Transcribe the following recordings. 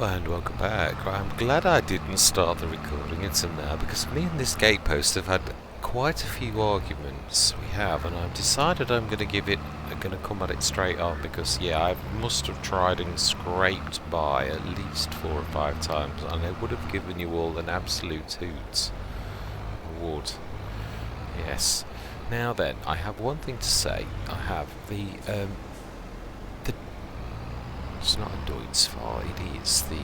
And welcome back. I'm glad I didn't start the recording until now because me and this gatepost have had quite a few arguments. We have, and I've decided I'm going to come at it straight on because I must have tried and scraped by at least 4 or 5 times, and I would have given you all an absolute hoot. I would. Yes. Now then, I have one thing to say. I have the it's not a Deutz-Fahr, it is the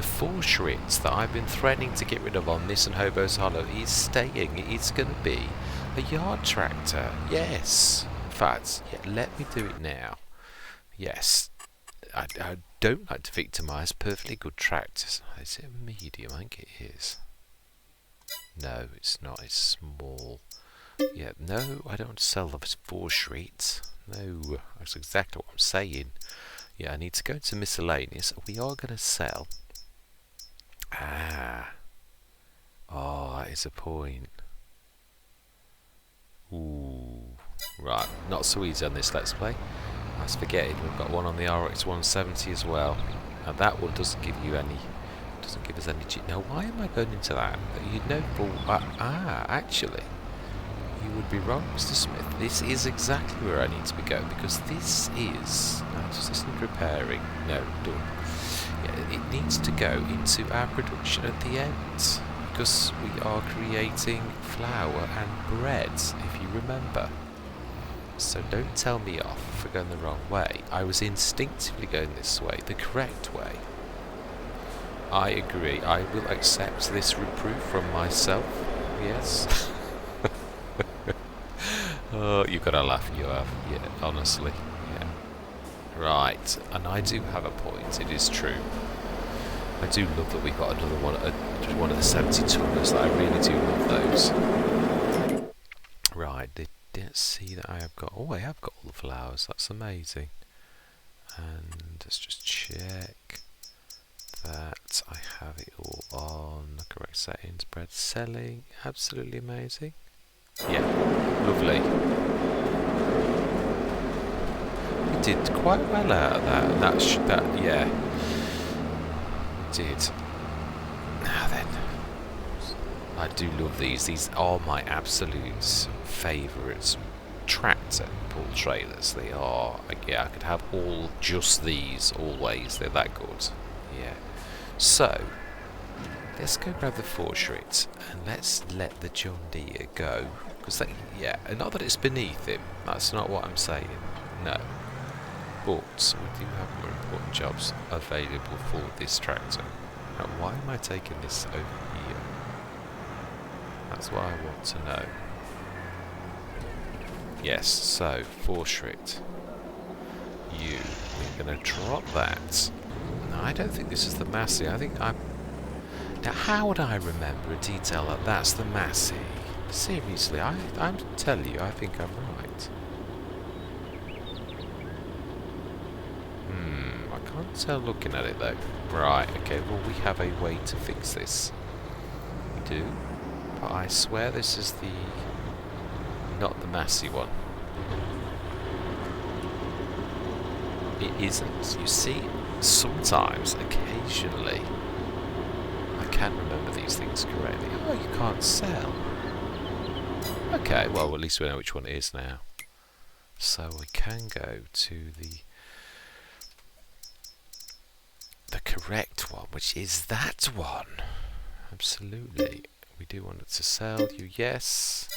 Forschritz that I've been threatening to get rid of on this and Hobo's Hollow is staying. It's going to be a yard tractor. Yes. In fact, let me do it now. Yes. I don't like to victimise perfectly good tractors. Is it a medium? I think it is. No, it's not. It's small. Yeah, no, I don't want to sell the Forschritz. No, that's exactly what I'm saying. Yeah, I need to go to miscellaneous. We are going to sell. That is a point. Ooh, right, not so easy on this Let's Play. I was forgetting we've got one on the RX 170 as well. Now that one doesn't give us any. Now why am I going into that? You know, actually. You would be wrong, Mr. Smith. This is exactly where I need to be going because this is. No, this isn't repairing. No, done. Yeah, it needs to go into our production at the end because we are creating flour and bread, if you remember. So don't tell me off for going the wrong way. I was instinctively going this way, the correct way. I agree. I will accept this reproof from myself. Yes. Oh, you've got to laugh, you have. Yeah, honestly. Yeah. Right, and I do have a point, it is true. I do love that we've got another one of the 70 tonners. That I really do love those. Right, didn't see that I have got... Oh, I have got all the flowers, that's amazing. And let's just check that I have it all on the correct settings. Bread selling, absolutely amazing. Yeah, lovely. We did quite well out of that. Yeah, we did. Now then, I do love these. These are my absolute favourite tractor pull trailers. They are. Yeah, I could have just these always. They're that good. Yeah. So let's go grab the Forschritz and let's let the John Deere go. Because and not that it's beneath him. That's not what I'm saying. No. But we do have more important jobs available for this tractor. Now, why am I taking this over here? That's what I want to know. Yes, so Forschritz. We're going to drop that. No, I don't think this is the Massey. I think I'm... Now, how would I remember a detail like that's the Massey? Seriously, I'm telling you, I think I'm right. I can't tell looking at it though. Right, okay, well we have a way to fix this. We do. But I swear this is not the Massey one. It isn't. You see, sometimes, occasionally, I can remember these things correctly. Oh, you can't sell. Okay, well at least we know which one it is now. So we can go to the correct one, which is that one. Absolutely. We do want it to sell you, yes.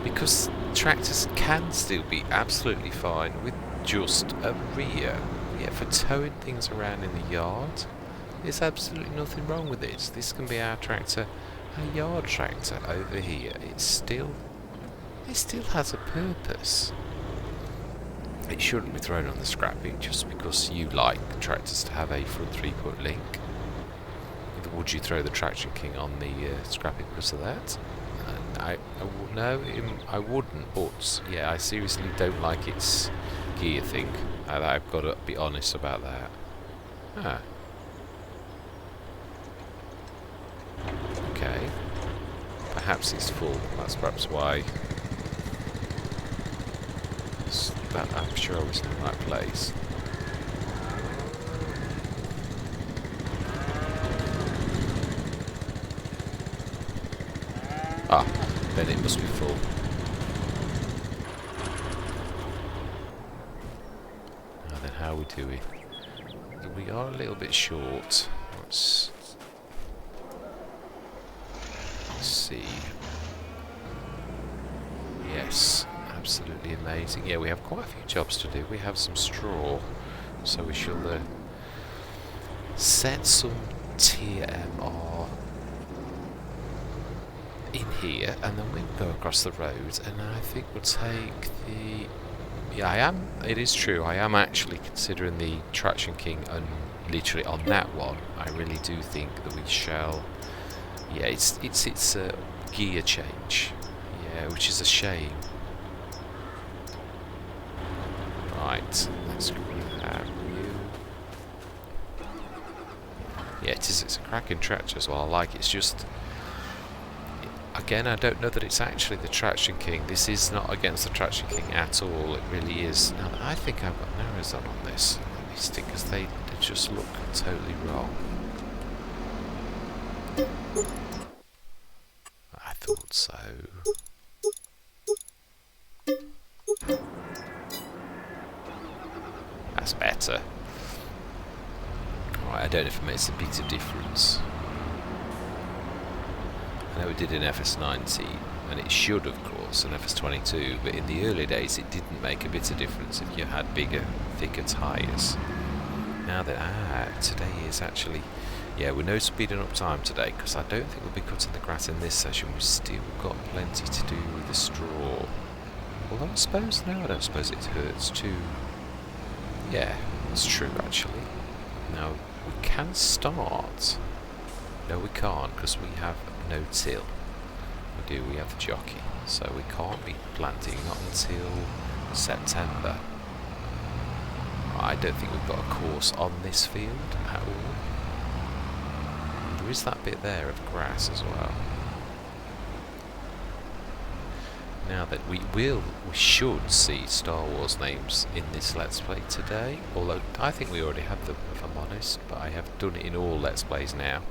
Because tractors can still be absolutely fine with just a rear. Yeah, for towing things around in the yard, there's absolutely nothing wrong with it. This can be our tractor. A yard tractor over here, it still has a purpose. It shouldn't be thrown on the scrap heap just because you like tractors to have a front 3-point link. Would you throw the Traction King on the scrap heap because of that? No, I wouldn't, but yeah, I seriously don't like its gear thing. I've got to be honest about that. Okay. Perhaps it's full. That's perhaps why. I'm sure I was in the right place. Ah, then it must be full. Now then, how are we doing? We are a little bit short. Let's see. Yes, absolutely amazing. Yeah, we have quite a few jobs to do. We have some straw, so we shall set some TMR in here, and then we'll go across the road, and I think we'll take the... Yeah, it is true, I am actually considering the Traction King literally on that one. I really do think that we shall... Yeah, it's a gear change. Yeah, which is a shame. Right, let's grab you. Yeah, it's a cracking tractor as well. I like it. It's just... Again, I don't know that it's actually the Traction King. This is not against the Traction King at all. It really is. Now, I think I've got narrows on this. These stickers, they just look totally wrong. I thought so. That's better. Right, I don't know if it makes a bit of difference. I know we did in FS19, and it should, of course, in FS22, but in the early days it didn't make a bit of difference if you had bigger, thicker tyres. Now that, today is actually... Yeah, we're no speeding up time today, because I don't think we'll be cutting the grass in this session. We've still got plenty to do with the straw. Although I suppose, no, I don't suppose it hurts too. Yeah, it's true, actually. Now, we can start... No, we can't, because we have no till. We have the jockey, so we can't be planting not until September. I don't think we've got a course on this field at all. There is that bit there of grass as well. Now that we should see Star Wars names in this Let's Play today, although I think we already have them, if I'm honest, but I have done it in all Let's Plays now.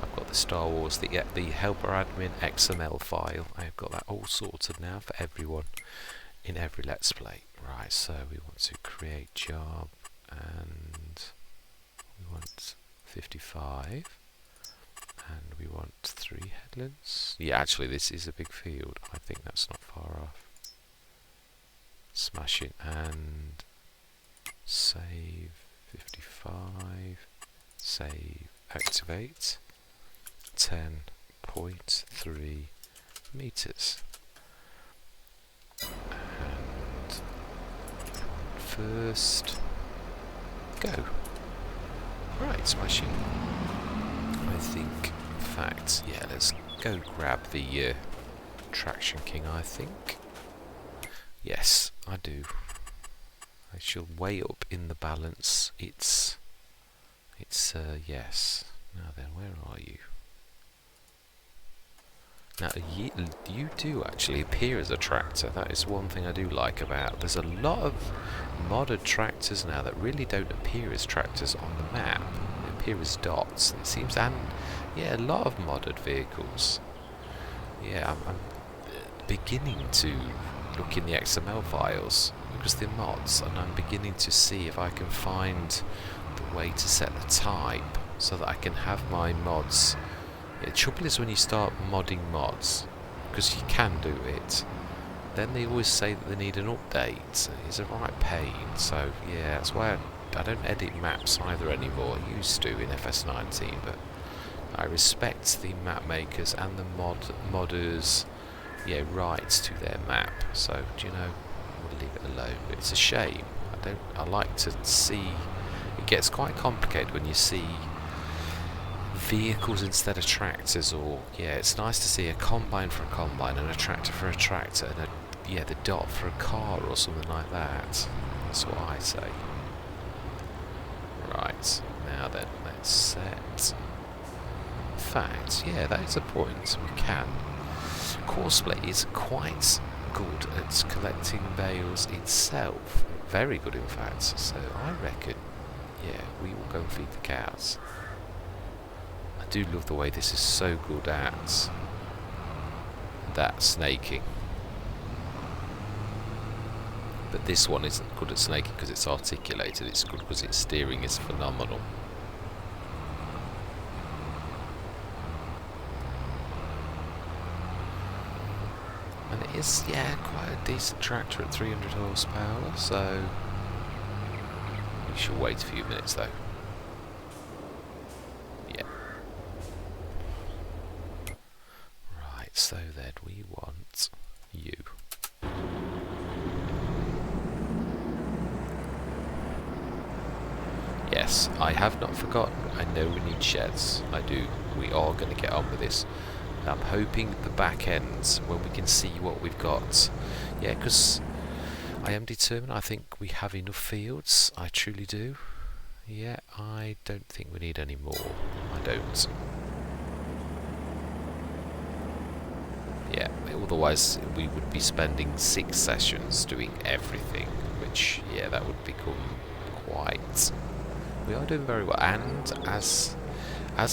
I've got the Star Wars, the helper admin XML file. I've got that all sorted now for everyone in every Let's Play. Right, so we want to create job, and we want 55, and we want 3 headlands. Yeah, actually this is a big field. I think that's not far off. Smash it and save 55, save, activate. 10.3 meters. And first go. Right, smashing. I think, in fact, yeah, let's go grab the Traction King, I think. Yes, I do. I shall weigh up in the balance. It's yes. Now then, where are you? Now, you do actually appear as a tractor. That is one thing I do like about. There's a lot of modded tractors now that really don't appear as tractors on the map. They appear as dots. It seems, and yeah, a lot of modded vehicles. Yeah, I'm beginning to look in the XML files because they're mods, and I'm beginning to see if I can find the way to set the type so that I can have my mods. The trouble is when you start modding mods, because you can do it, then they always say that they need an update. It's a right pain, so yeah, that's why I don't edit maps either anymore. I used to in FS19, but I respect the map makers and the modders, yeah, rights to their map. So, do you know, we'll leave it alone. But it's a shame. I like to see. It gets quite complicated when you see vehicles instead of tractors, or yeah, it's nice to see a combine for a combine and a tractor for a tractor, and the dot for a car or something like that. That's what I say. Right, now then, let's set. In fact, yeah, that is a point. We can. Courseplay is quite good at collecting bales itself. Very good, in fact. So I reckon, yeah, we will go and feed the cows. I do love the way this is so good at that snaking. But this one isn't good at snaking because it's articulated, it's good because its steering is phenomenal. And it is, yeah, quite a decent tractor at 300 horsepower, so we should wait a few minutes though. Yeah. Right, so then we want you. Yes, I have not forgotten. I know we need sheds. I do. We are going to get on with this. I'm hoping the back ends when we can see what we've got. Yeah, because I am determined. I think we have enough fields. I truly do. Yeah, I don't think we need any more. I don't. Yeah, otherwise we would be spending 6 sessions doing everything, which, yeah, that would become quite... We are doing very well, and as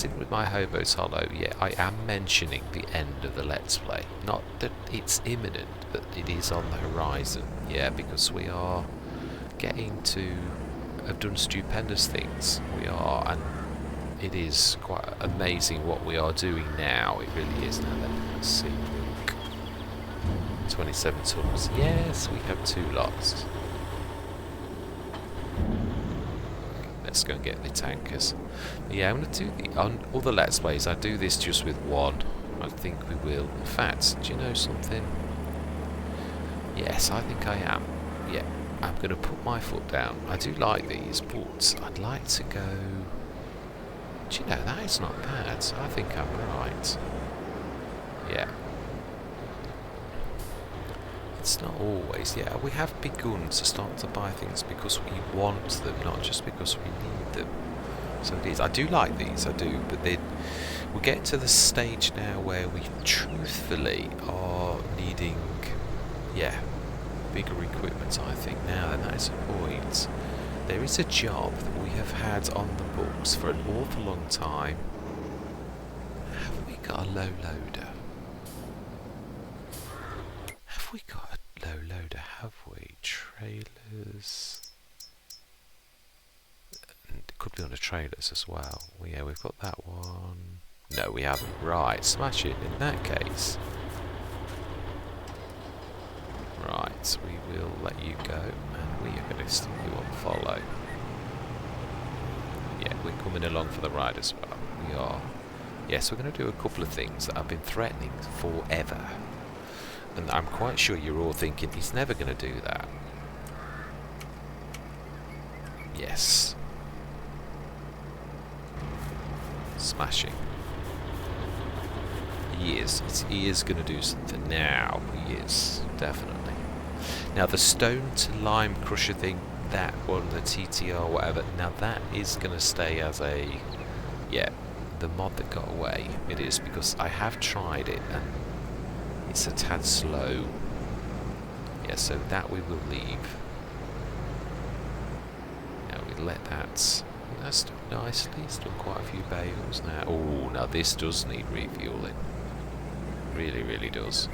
in with my Hobo's Hollow, yeah, I am mentioning the end of the Let's Play. Not that it's imminent, but it is on the horizon. Yeah, because we are getting to have done stupendous things. We are, and it is quite amazing what we are doing now. It really is. Now then, let's see. 27 tons. Yes, we have 2 lots. Let's go and get the tankers. But yeah, I'm going to do the... On all the Let's Plays, I do this just with one. I think we will. In fact, do you know something? Yes, I think I am. Yeah, I'm going to put my foot down. I do like these, but I'd like to go... Do you know, that is not bad. I think I'm right. Yeah. It's not always, yeah, we have begun to start to buy things because we want them, not just because we need them. So it is. I do like these, I do, but then we're getting to the stage now where we truthfully are needing, yeah, bigger equipment, I think. Now then, that is the point. There is a job that we have had on the books for an awful long time. Have we got a low loader? Have we got a low loader? Have we? Trailers. And it could be on the trailers as well. Well, yeah, we've got that one. No, we haven't. Right, smash it in that case. Right, we will let you go, and we are going to stick you on follow. Yeah, we're coming along for the ride as well. We are. Yes, we're going to do a couple of things that I've been threatening forever. And I'm quite sure you're all thinking, he's never going to do that. Yes. Smashing. He is. He is going to do something now. He is, definitely. Now the stone to lime crusher thing, that one, the TTR, whatever, now that is going to stay as a... Yeah, the mod that got away. It is, because I have tried it and it's a tad slow. Yeah, so that we will leave. Now we let that... That's done nicely. It's done quite a few bales now. Oh, now this does need refueling. Really, really does.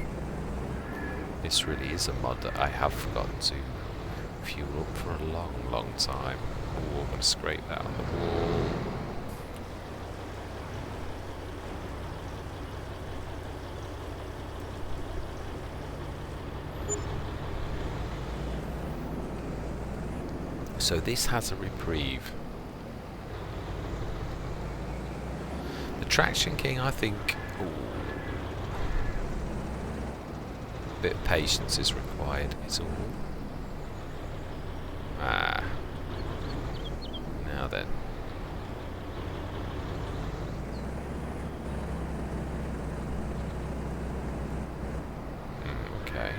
This really is a mod that I have forgotten to fuel up for a long, long time. Oh, I'm going to scrape that on the wall. So this has a reprieve. The Traction King, I think... Ooh, a bit of patience is required, is all. Ah. Now then. Okay.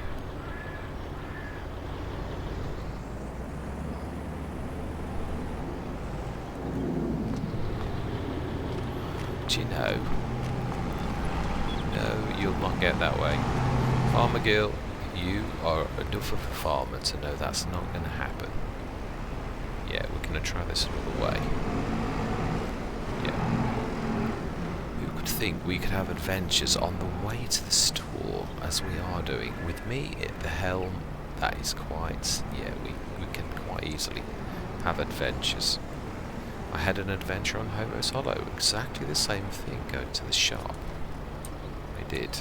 Do you know? No, you'll not get that way. Farmer Gill, you are enough of a farmer to know that's not going to happen. Yeah, we're going to try this another way. Yeah. Who could think we could have adventures on the way to the store, as we are doing. With me at the helm, that is quite... yeah, we can quite easily have adventures. I had an adventure on Hobo's Hollow, exactly the same thing, going to the shop. I did.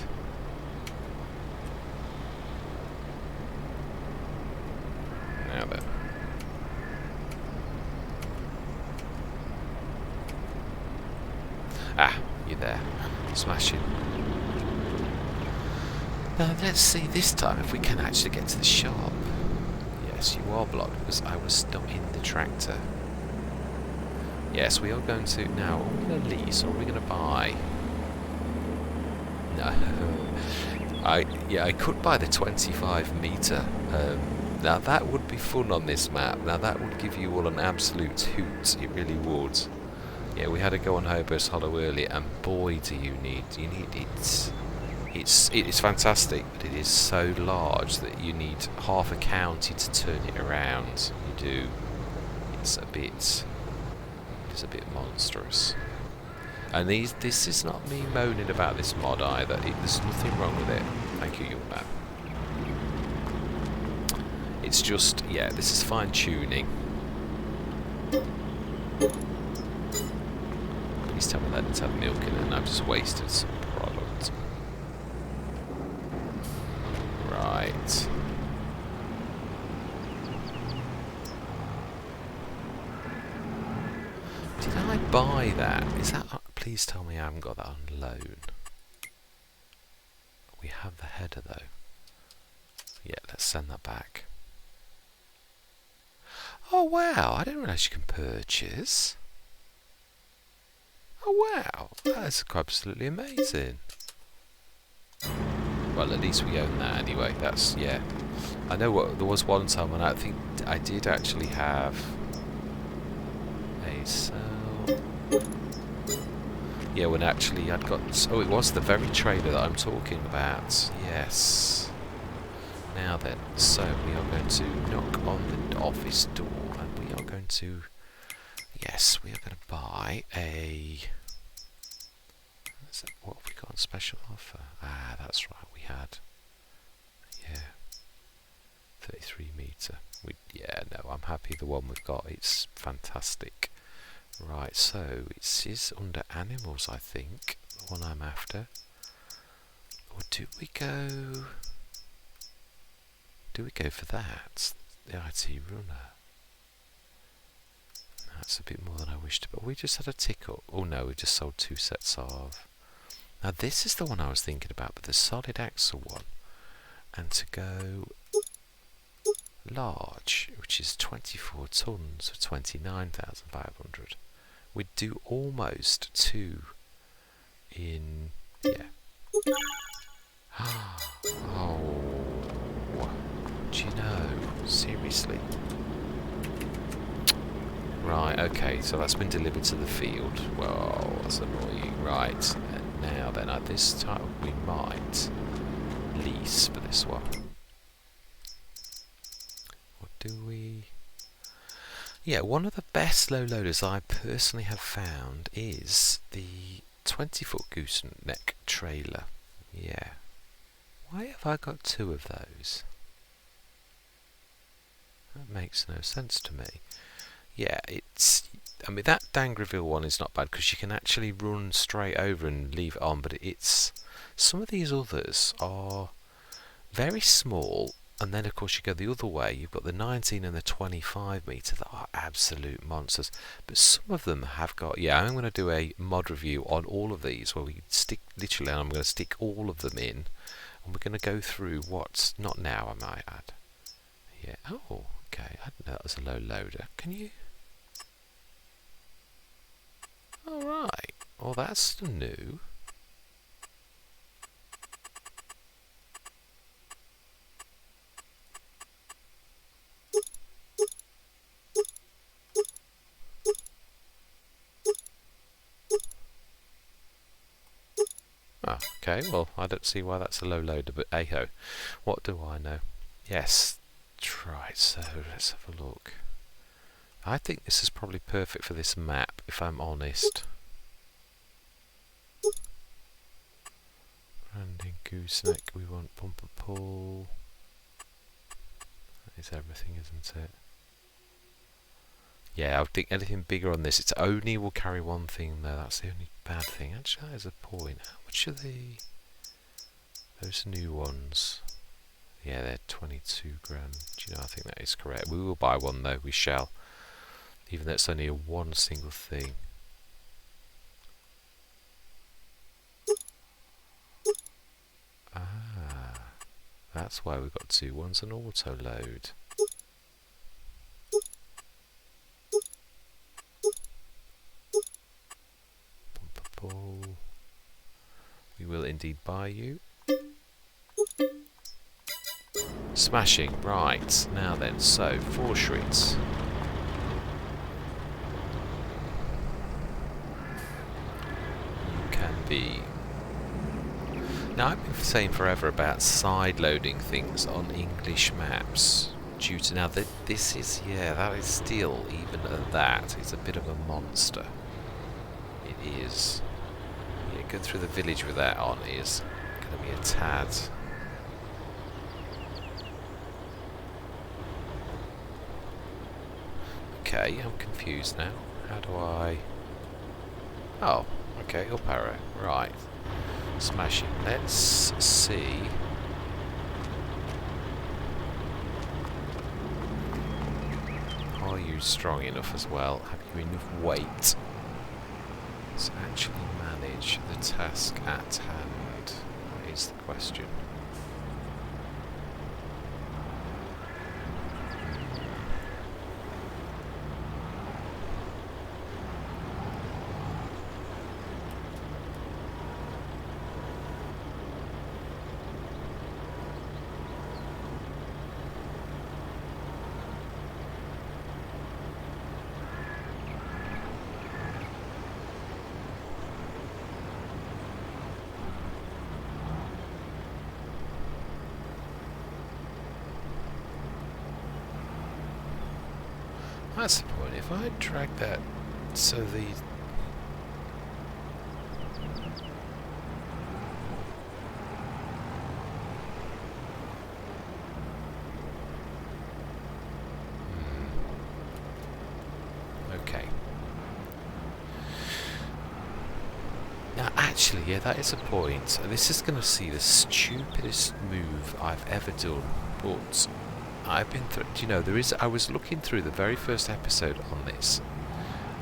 Now then. Ah, you're there. Smashing. Now let's see this time if we can actually get to the shop. Yes, you are blocked because I was not in the tractor. Yes, we are going to... now, are we going to lease or are we going to buy? No. I could buy the 25 metre. Now that would be fun on this map. Now that would give you all an absolute hoot. It really would. Yeah, we had to go on Hobo's Hollow earlier, and boy, do you need it. It's fantastic, but it is so large that you need half a county to turn it around. You do. It's a bit monstrous. And this is not me moaning about this mod either. There's nothing wrong with it. Thank you, young man. It's just, yeah, this is fine tuning. Please tell me that didn't have milk in it and I've just wasted some product. Right. Did I buy that? Is that... please tell me I haven't got that on loan. We have the header though. Yeah, let's send that back. Oh wow, I didn't realise you can purchase. Oh wow, that's absolutely amazing. Well, at least we own that anyway. That's, yeah. I know what there was one time when I think I did actually have a sell. Yeah, when actually I'd got... oh, it was the very trailer that I'm talking about. Yes. Now then, so we are going to knock on the office door and we are going to... yes, we are going to buy a... what have we got on special offer? Ah, that's right, we had... yeah. 33 metre. Yeah, no, I'm happy the one we've got. It's fantastic. Right, so it is under animals, I think, the one I'm after. Or do we go... do we go for that? The IT runner. That's a bit more than I wished, but we just had a tick up. Oh no, we just sold 2 sets of... now this is the one I was thinking about, but the solid axle one. And to go large, which is 24 tons for 29,500. We'd do almost 2 in... yeah. Oh, do you know? Seriously? Right, okay, so that's been delivered to the field. Well, that's annoying. Right, and now then, at this time we might lease for this one. What do we... yeah, one of the best low loaders I personally have found is the 20-foot gooseneck trailer. Yeah. Why have I got 2 of those? That makes no sense to me. Yeah, it's... I mean, that Dangreville one is not bad because you can actually run straight over and leave it on, but it's... some of these others are very small, and then of course you go the other way. You've got the 19 and the 25 metre that are absolute monsters, but some of them have got... yeah, I'm going to do a mod review on all of these where we stick... literally, I'm going to stick all of them in, and we're going to go through what's... not now, I might add. Yeah, oh, okay, I didn't know that was a low loader. Can you... alright, well that's new. Ah, okay, well, I don't see why that's a low loader, but hey-ho, what do I know? Yes, right, so let's have a look. I think this is probably perfect for this map, if I'm honest. gooseneck, we want bumper pull. That is everything, isn't it? Yeah, I think anything bigger on this, it's only will carry one thing though, that's the only bad thing. Actually, that is a point. How much are those new ones? Yeah, they're 22 grand. Do you know, I think that is correct. We will buy one though, we shall. Even though it's only a one single thing. Ah, that's why we've got two. One's an auto load. We will indeed buy you. Smashing. Right, now then, so 4 shreds. You can be. Now, I've been saying forever about side loading things on English maps. Due to now that this is, yeah, that is still, even at that, it's a bit of a monster. It is. Yeah, going through the village with that on is going to be a tad. Okay, I'm confused now. How do I... Oh, okay, up arrow. Right. Smashing. Let's see. Are you strong enough as well? Have you enough weight to actually manage the task at hand? That is the question. That's the point. If I drag that so the... Okay. Now actually, yeah, that is a point. This is going to see the stupidest move I've ever done, but... I've been through, you know, I was looking through the very first episode on this,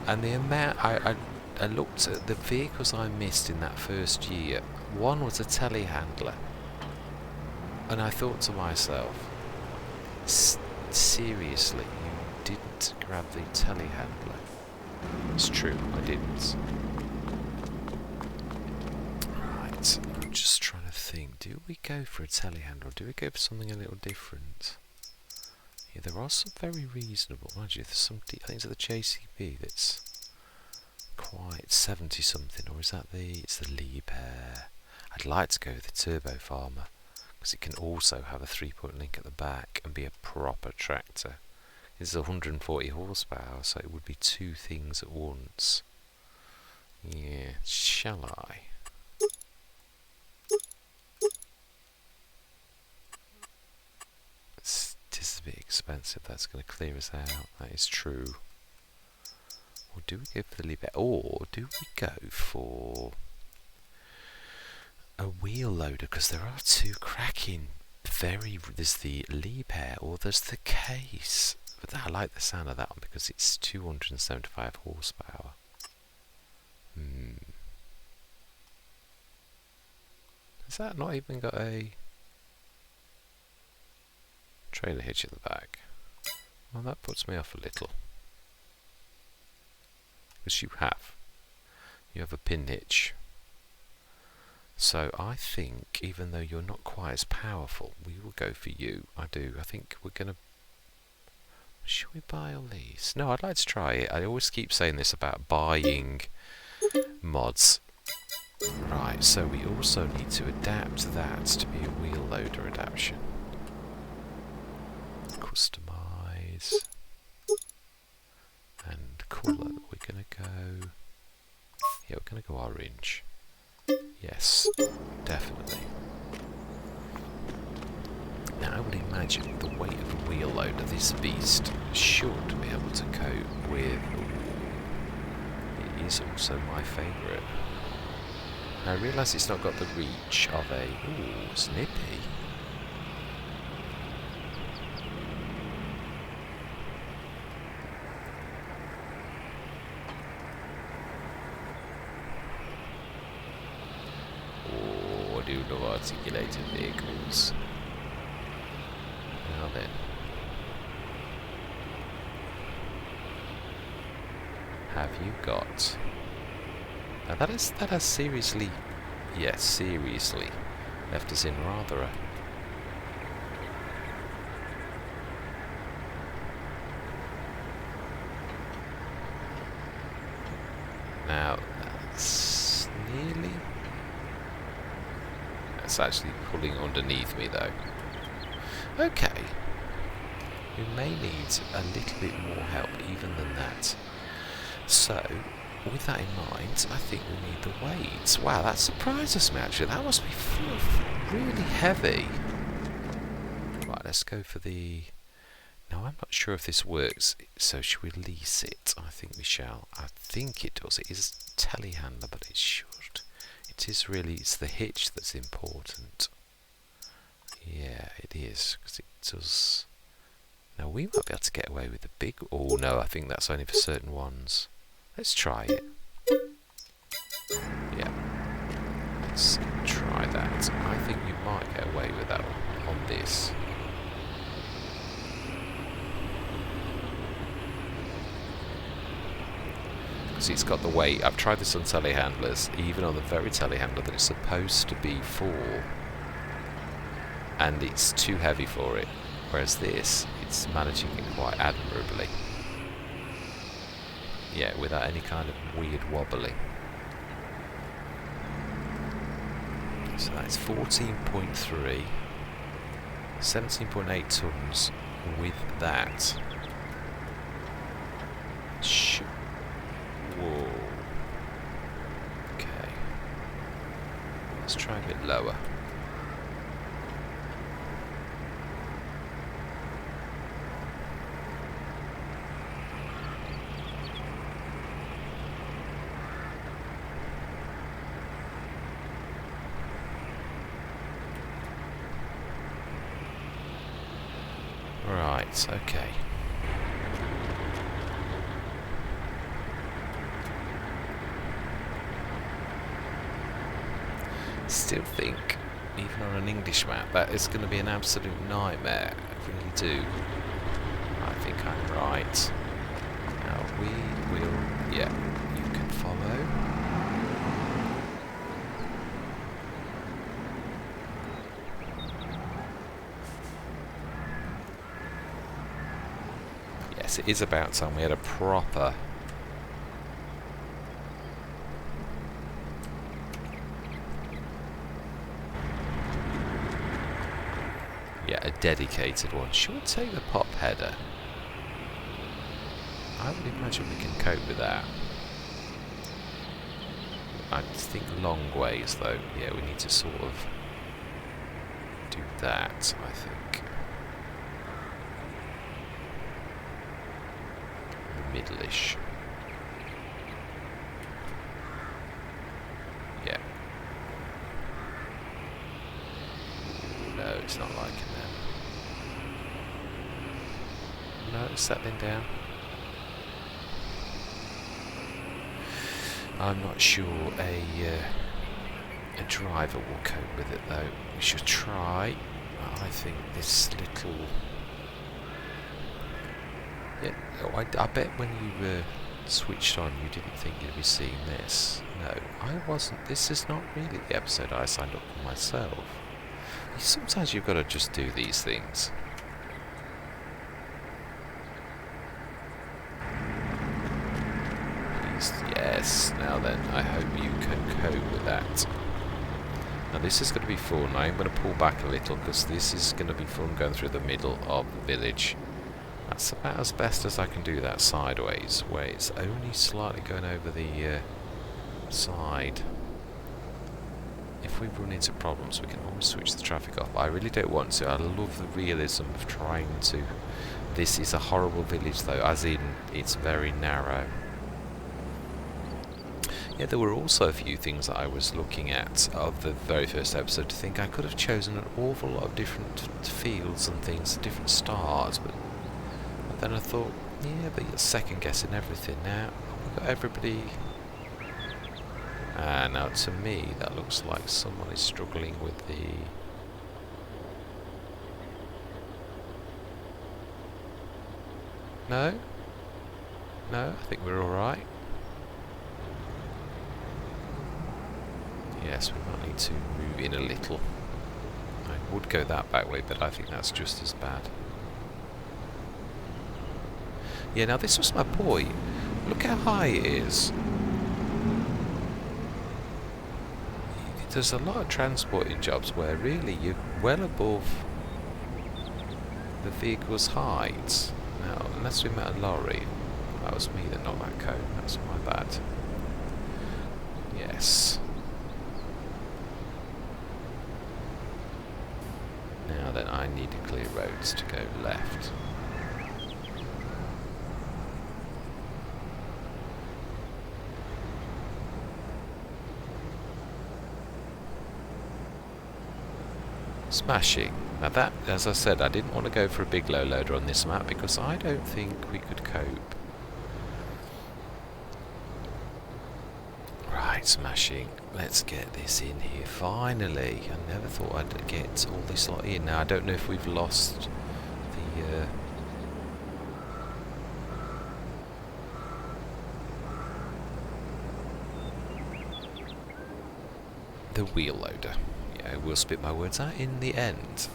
and the amount, I looked at the vehicles I missed in that first year. One was a telehandler, and I thought to myself, seriously, you didn't grab the telehandler? It's true, I didn't. Right, I'm just trying to think, do we go for a telehandler, or do we go for something a little different? Yeah, there are some very reasonable. Mind you, there's some. I think it's the JCB that's quite 70 something, or is that it's the Liebherr? I'd like to go with the Turbo Farmer because it can also have a 3-point link at the back and be a proper tractor. It's 140 horsepower, so it would be two things at once. Yeah, shall I? It is a bit expensive. That's going to clear us out. That is true. Or do we go for the Liebherr? Or do we go for a wheel loader? Because there are two cracking. There's the Liebherr or there's the Case. But I like the sound of that one because it's 275 horsepower. Has that not even got a trailer hitch at the back? Well, that puts me off a little. Because you have a pin hitch. So I think, even though you're not quite as powerful, we will go for you. I think we're going to... Should we buy all these? No, I'd like to try it. I always keep saying this about buying mods. Right, so we also need to adapt that to be a wheel loader adaptation. Customize. And colour, we're going to go... Yeah, we're going to go orange. Yes, definitely. Now I would imagine the weight of a wheel loader, this beast should be able to cope with. It is also my favourite. I realise it's not got the reach of a. Ooh, snippy. Oh, I do love articulated vehicles. Now then. Have you got... Now that has seriously... Yes, seriously left us in rather a... Now, that's nearly... That's actually pulling underneath me though. Okay. We may need a little bit more help even than that. So, with that in mind, I think we need the weights. Wow, that surprises me actually. That must be really heavy. Right, let's go for the... Now, I'm not sure if this works, so should we lease it? I think we shall. I think it does. It is a telehandler, but it should. It is really, it's the hitch that's important. Yeah, it is, because it does... Now, we might be able to get away with the big... Oh, no, I think that's only for certain ones. Let's try it. Yeah. Let's try that. I think we might get away with that on this. Because it's got the weight. I've tried this on telehandlers, even on the very telehandler that it's supposed to be for. And it's too heavy for it. Whereas this, it's managing it quite admirably. Yeah, without any kind of weird wobbling. So that's 14.3, 17.8 tons with that. Whoa. Okay. Let's try a bit lower. Right, okay. Still think, even on an English map, that is going to be an absolute nightmare. I really do. I think I'm right. Now we will... Yeah, you can follow. It is about time we had a proper a dedicated one. Should we take the pop header? I would imagine we can cope with that. I think long ways though. Yeah, we need to sort of do that, I think. Middle-ish. Yeah. No, it's not liking that. No, it's settling down. I'm not sure a driver will cope with it though. We should try. I think this little... Yeah, oh, I bet when you switched on you didn't think you'd be seeing this. No, I wasn't. This is not really the episode I signed up for myself. Sometimes you've got to just do these things. Please, yes, now then, I hope you can cope with that. Now this is going to be fun. I'm going to pull back a little because this is going to be fun going through the middle of the village. That's about as best as I can do that sideways, where it's only slightly going over the side. if we run into problems, we can always switch the traffic off. I really don't want to. I love the realism of trying to... This is a horrible village, though, as in it's very narrow. Yeah, there were also a few things that I was looking at of the very first episode to think I could have chosen an awful lot of different fields and things, different stars, but then I thought, yeah, but you're second guessing everything now. We've got everybody... now to me that looks like someone is struggling with the... No? No, I think we're alright. Yes, we might need to move in a little. I would go that back way, but I think that's just as bad. Yeah, now this was my point. Look how high it is. There's a lot of transporting jobs where really you're well above the vehicle's height. Now, unless we met a lorry. That was me that knocked that cone. That's my bad. Yes. Now then, I need to clear roads to go left. Smashing. Now that, as I said, I didn't want to go for a big low loader on this map because I don't think we could cope. Right, smashing. Let's get this in here. Finally. I never thought I'd get all this lot in. Now I don't know if we've lost the wheel loader. I will spit my words out in the end.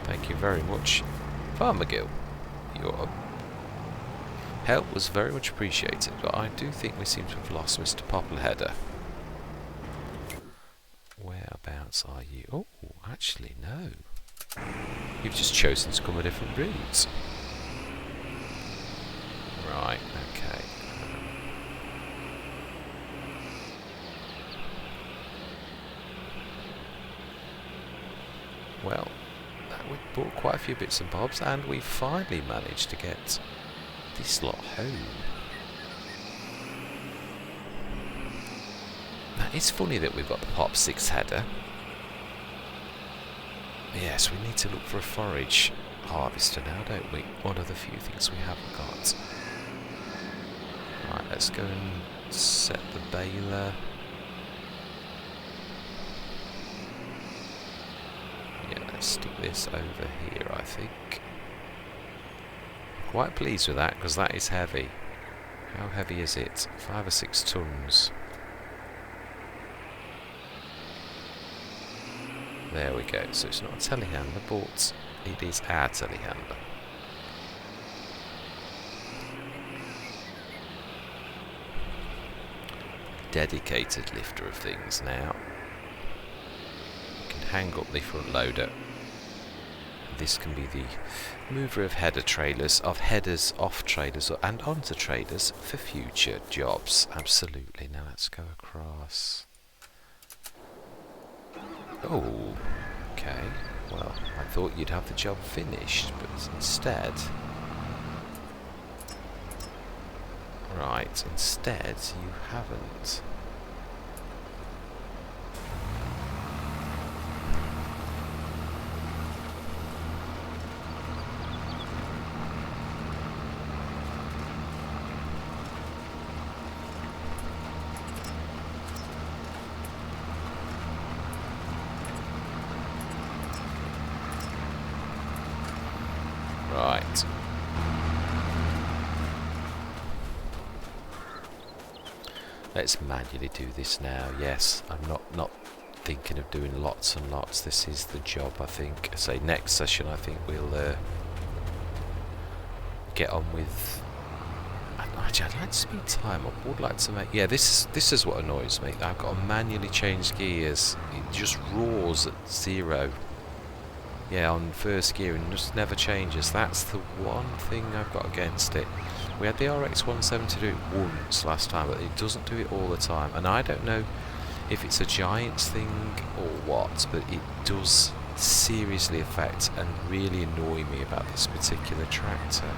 Thank you very much, Farmergill. Your help was very much appreciated, but I do think we seem to have lost Mr. Poppleheader. Whereabouts are you? Oh, actually, no. You've just chosen to come a different route. Right, okay. Well, we bought quite a few bits and bobs, and we finally managed to get this lot home. Now, it's funny that we've got the Pop 6 header. Yes, we need to look for a forage harvester now, don't we? One of the few things we haven't got. Right, let's go and set the baler. Yeah, let's stick this over here, I think. Quite pleased with that, because that is heavy. How heavy is it? 5 or 6 tons. There we go. So it's not a telehandler, but it is our telehandler. Dedicated lifter of things now. You can hang up the front loader. This can be the mover of header trailers, of headers off trailers and onto trailers for future jobs. Absolutely. Now let's go across. Oh, okay. Well, I thought you'd have the job finished, but instead... Right, instead you haven't. Right. Let's manually do this now. Yes, I'm not thinking of doing lots and lots. This is the job, I think. Say next session, I think we'll get on with. Actually, I'd like to speed time up. I would like to make. Yeah, this is what annoys me. I've got to manually change gears. It just roars at 0. Yeah, on first gear and just never changes. That's the one thing I've got against it. We had the RX 170 do it once last time, but it doesn't do it all the time. And I don't know if it's a Giants thing or what, but it does seriously affect and really annoy me about this particular tractor.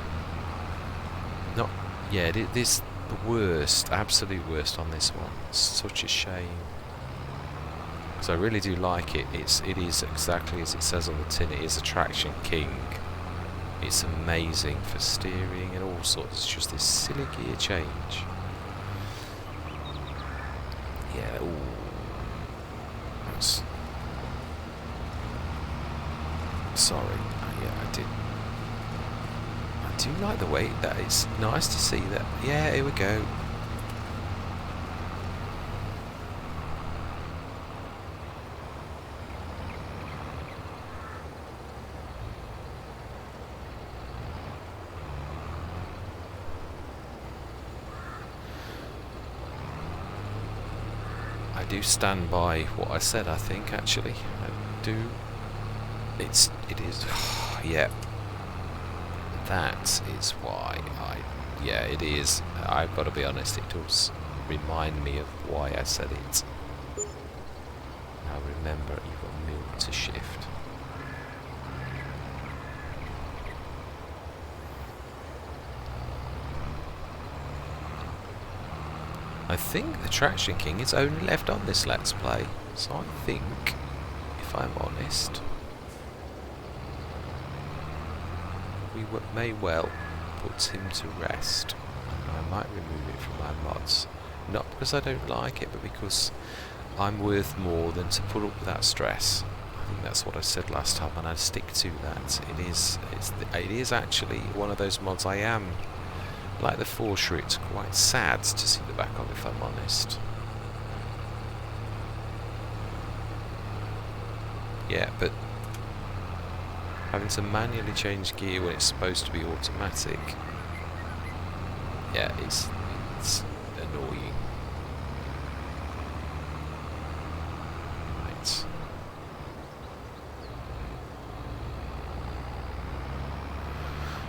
Not, yeah, it is the worst, absolute worst on this one. It's such a shame. So I really do like it. It is exactly as it says on the tin. It is a traction king. It's amazing for steering and all sorts. It's just this silly gear change. Yeah. Ooh. That's. Sorry. Yeah, I do like the way that it's nice to see that. Yeah, here we go. I do stand by what I said, I think, actually. I do. It is. Yeah. That is why yeah, it is. I've got to be honest, it does remind me of why I said it. Now remember, you've got milk to shift. I think the Traction King is only left on this Let's Play, so I think, if I'm honest, we may well put him to rest. And I might remove it from my mods. Not because I don't like it, but because I'm worth more than to put up with that stress. I think that's what I said last time, and I stick to that. It is actually one of those mods I am, like the Forshrit, quite sad to see the back of, if I'm honest. Yeah, but having to manually change gear when it's supposed to be automatic, yeah, it's annoying. Right.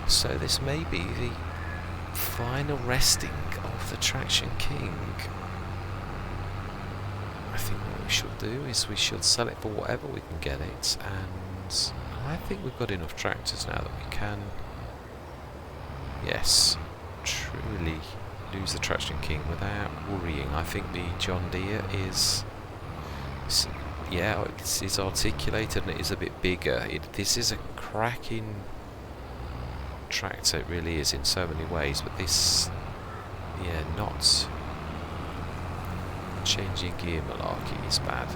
So this may be the final resting of the Traction King. I think what we should do is we should sell it for whatever we can get it, and I think we've got enough tractors now that we can, yes, truly lose the Traction King without worrying. I think the John Deere is, yeah, it's articulated and it is a bit bigger. This is a cracking tractor, it really is in so many ways, but this, yeah, not changing gear malarkey is bad.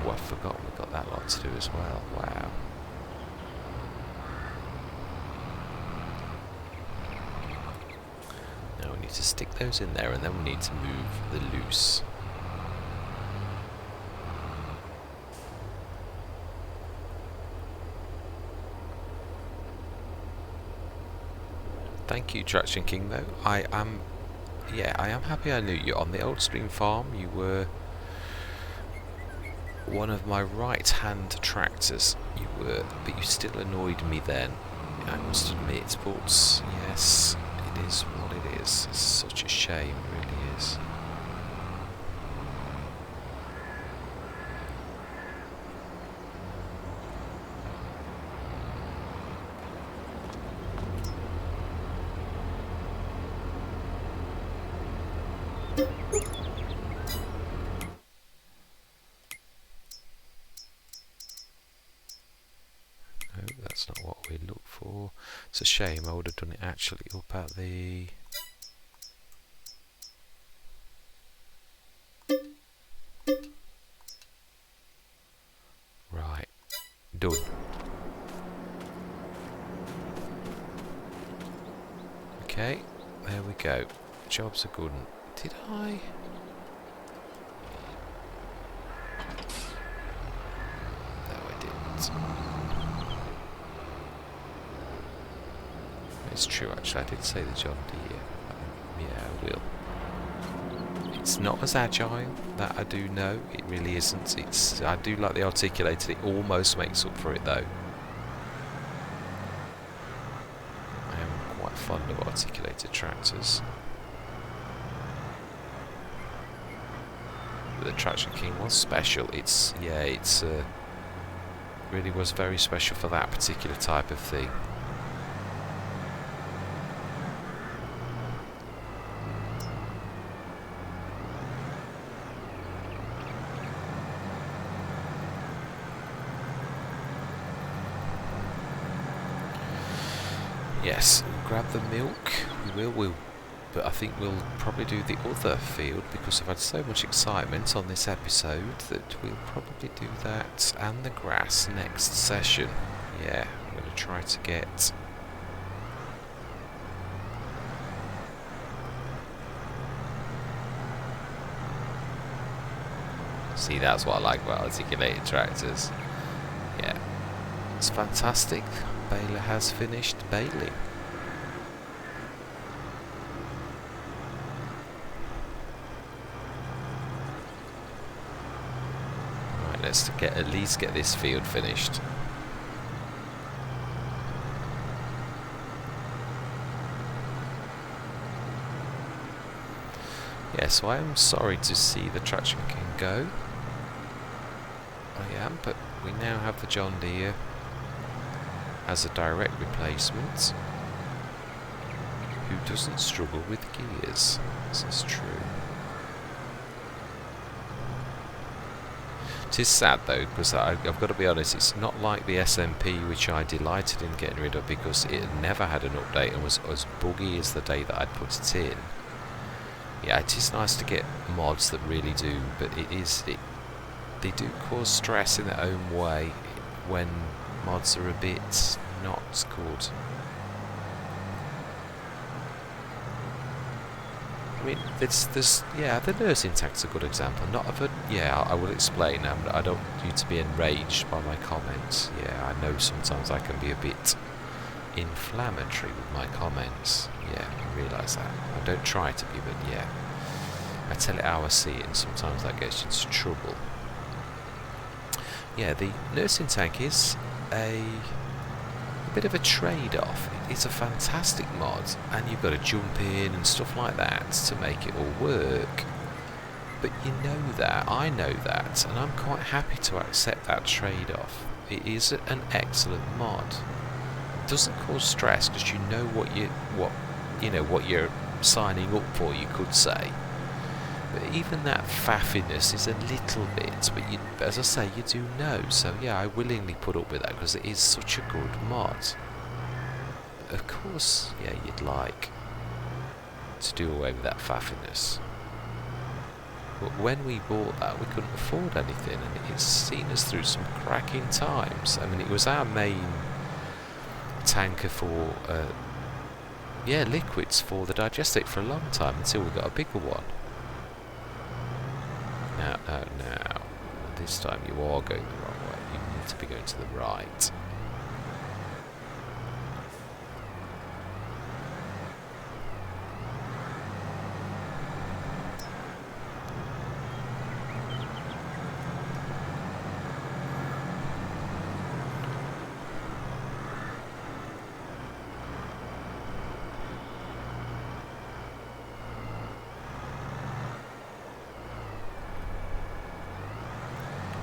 Oh, I forgot we've got that lot to do as well. Wow. Now we need to stick those in there, and then we need to move the loose. Thank you, Traction King, though. I am happy I knew you. On the old stream farm, you were one of my right-hand tractors. You were, but you still annoyed me then, I must admit. But yes, it is what it is. It's such a shame, it really is. That's not what we look for. It's a shame. I would have done it actually up at the... Right. Done. Okay. There we go. Job's a good one. Did I... No, I didn't. It's true, actually. I did say the John Deere. Yeah, I will. It's not as agile, that I do know. It really isn't. I do like the articulated. It almost makes up for it, though. fond of articulated tractors. But the Traction King was special. It's really was very special for that particular type of thing. Yes, we'll grab the milk. We will. But I think we'll probably do the other field because I've had so much excitement on this episode that we'll probably do that and the grass next session. Yeah, I'm going to try to get... See, that's what I like about articulated tractors. Yeah, it's fantastic. Baler has finished baling. Right, let's at least get this field finished. Yeah, so I am sorry to see the Traction King go. I am, but we now have the John Deere as a direct replacement who doesn't struggle with gears. This is true. It is sad though, because I've got to be honest, it's not like the SMP, which I delighted in getting rid of because it never had an update and was as buggy as the day that I'd put it in. Yeah, it is nice to get mods that really do, but they do cause stress in their own way when mods are a bit not good. I mean, the nursing tank's a good example. Not of a, yeah, I will explain. I don't want you to be enraged by my comments. Yeah, I know sometimes I can be a bit inflammatory with my comments. Yeah, I realise that. I don't try to be, but yeah, I tell it how I see it, and sometimes that gets you into trouble. Yeah, the nursing tank is a bit of a trade-off. It's a fantastic mod, and you've got to jump in and stuff like that to make it all work. But you know that, I know that, and I'm quite happy to accept that trade-off. It is an excellent mod. It doesn't cause stress because you know what you're signing up for, you could say. But even that faffiness is a little bit, but as I say, you do know. So yeah, I willingly put up with that because it is such a good mod. Of course, yeah, you'd like to do away with that faffiness. But when we bought that, we couldn't afford anything, and it's seen us through some cracking times. I mean, it was our main tanker for, liquids for the digestate for a long time until we got a bigger one. Now, this time you are going the wrong way. You need to be going to the right.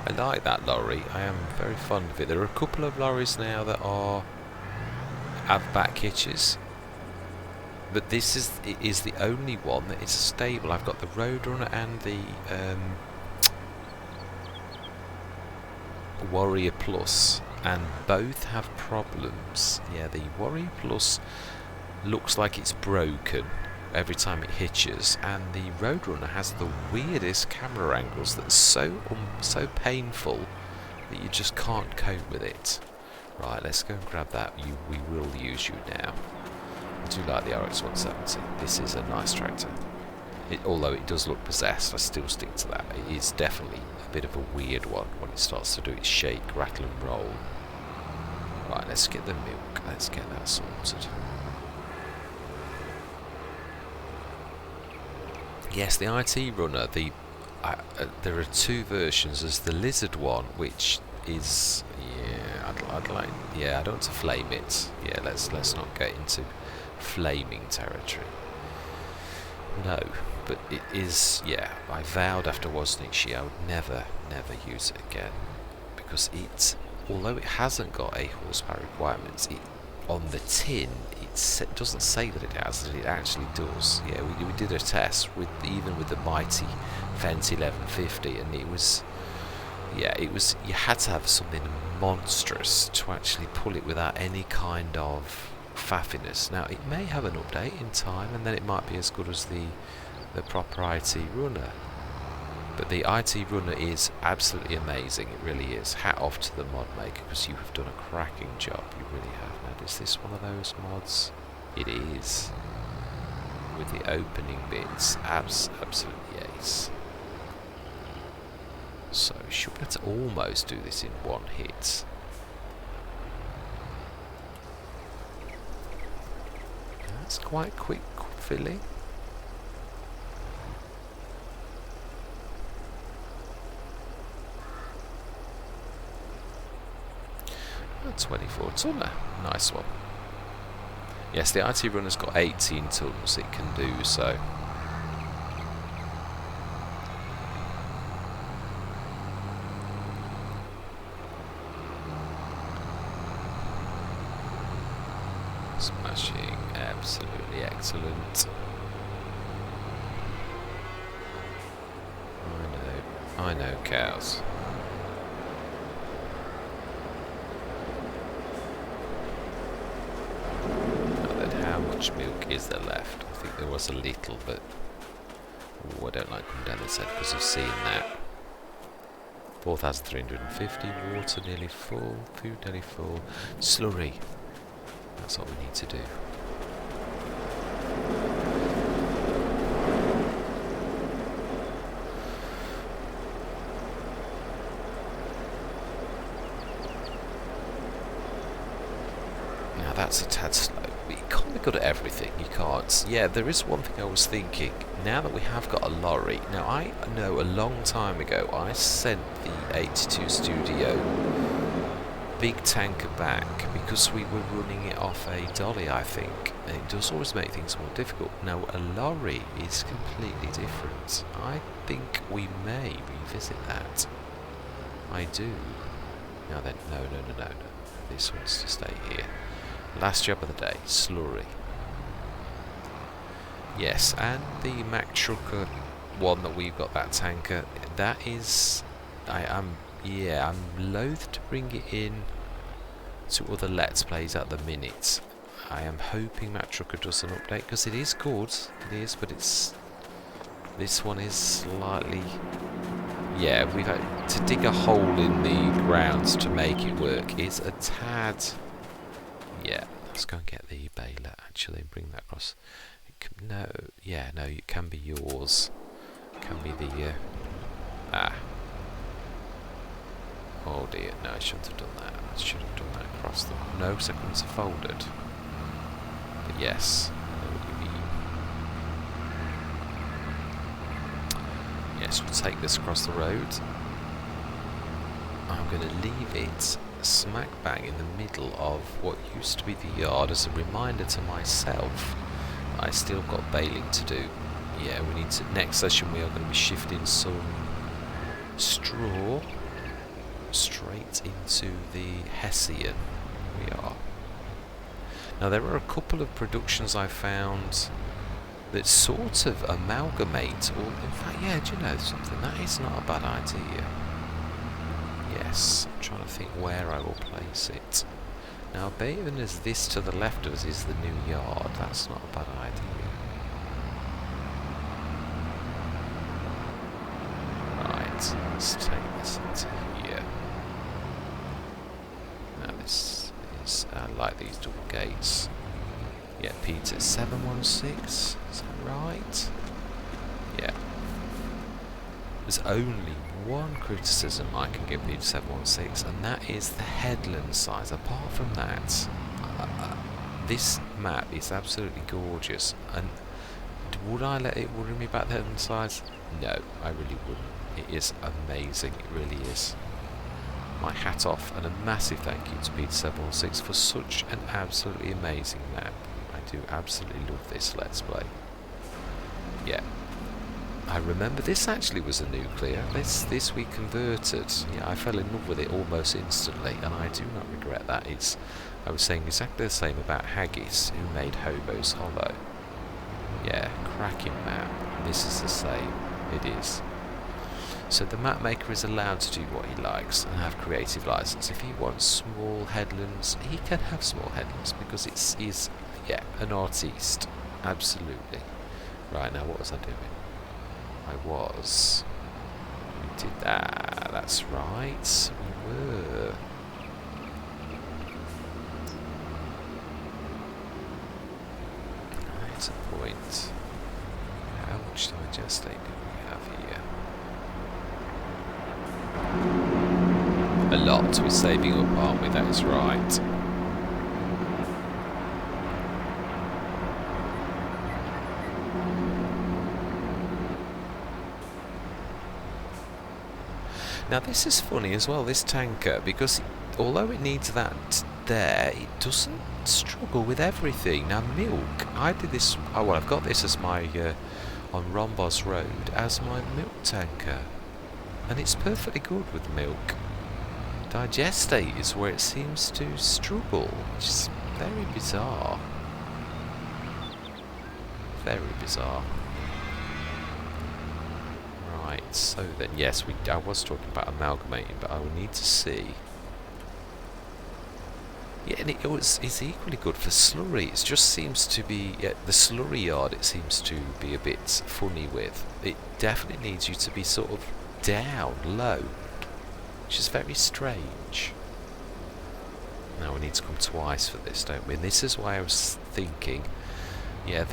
I like that lorry. I am very fond of it. There are a couple of lorries now that have back hitches, but this is the only one that is stable. I've got the Roadrunner and the Warrior Plus, and both have problems. Yeah, the Warrior Plus looks like it's broken every time it hitches, and the Roadrunner has the weirdest camera angles that's so painful that you just can't cope with it. Right, let's go and grab that. We will use you now. I do like the RX-170. This is a nice tractor. Although it does look possessed, I still stick to that. It is definitely a bit of a weird one when it starts to do its shake, rattle and roll. Right, let's get the milk. Let's get that sorted. Yes, the IT runner. There are two versions. There's the lizard one, which is I'd like. Yeah, I don't want to flame it. Yeah, let's not get into flaming territory. No, but it is, yeah, I vowed after Wozniacki I would never use it again, because although it hasn't got a horsepower requirement, on the tin it doesn't say that it has, that it actually does. Yeah, we did a test even with the mighty Fendt 1150, and it was you had to have something monstrous to actually pull it without any kind of faffiness. Now it may have an update in time, and then it might be as good as the proper IT runner. But the IT runner is absolutely amazing. It really is. Hat off to the mod maker, because you have done a cracking job. You really have. Now, is this one of those mods? It is. With the opening bits, absolutely ace. So should be able to almost do this in one hit. That's quite quick filling. 24 tonner, nice one. Yes, the IT runner's got 18 tons it can do, so. Smashing, absolutely excellent. I know cows. How much milk is there left? I think there was a little, but I don't like coming down this end because of seeing that. 4,350, water nearly full, food nearly full, slurry. That's what we need to do. Now that's a tad slow. You can't be good at everything, you can't. Yeah, there is one thing I was thinking. Now that we have got a lorry, now I know a long time ago I sent the 82 Studio big tanker back because we were running it off a dolly, I think. And it does always make things more difficult. Now a lorry is completely different. I think we may revisit that. I do. Now then, no. This wants to stay here. Last job of the day, slurry. Yes, and the Mack Trucker one that we've got, that tanker, that is, I'm loath to bring it in to other Let's Plays at the minute. I am hoping Mack Trucker does an update, because it is good, it is, but this one is slightly, yeah, we've had to dig a hole in the ground to make it work. It's a tad. Yeah, let's go and get the baler actually and bring that across. It can be yours. It can be the oh dear, no, I shouldn't have done that. I should have done that across them. No, because I couldn't have folded. But yes, I know what you mean. Yes, we'll take this across the road. I'm going to leave it smack bang in the middle of what used to be the yard as a reminder to myself that I still got baling to do. Yeah, we need to, next session we are going to be shifting some straw straight into the Hessian. We are. Now there are a couple of productions I found that sort of amalgamate, or in fact, yeah, do you know something? That is not a bad idea. Yes, I'm trying to think where I will place it. Now, being as this to the left of us is the new yard, that's not a bad idea. Right, let's take this into here. Now this is, I like these double gates. Yeah, Peter 716, is that right? Yeah. There's only one criticism I can give Peter 716, and that is the headland size. Apart from that, this map is absolutely gorgeous, and would I let it worry me about the headland size? No, I really wouldn't. It is amazing, it really is. My hat off, and a massive thank you to Peter 716 for such an absolutely amazing map. I do absolutely love this Let's Play. Yeah. I remember this actually was a nuclear. This we converted. Yeah, I fell in love with it almost instantly, and I do not regret that. I was saying exactly the same about Haggis, who made Hobo's Hollow. Yeah, cracking map. This is the same. It is. So the map maker is allowed to do what he likes and have creative license. If he wants small headlands, he can have small headlands because he's an artiste. Absolutely. Right, now what was I doing? We did that. That's right. We were. That's a point. How much digestate do we have here? A lot. We're saving up, aren't we? That is right. Now this is funny as well, this tanker, because although it needs that there, it doesn't struggle with everything. Now milk, I did this, I've got this as my, on Rombos Road, as my milk tanker. And it's perfectly good with milk. Digestate is where it seems to struggle, which is very bizarre. Very bizarre. Right, so then, yes, I was talking about amalgamating, but I will need to see. Yeah, and it's equally good for slurry. It just seems to be, the slurry yard it seems to be a bit funny with. It definitely needs you to be sort of down, low, which is very strange. Now we need to come twice for this, don't we? And this is why I was thinking, I've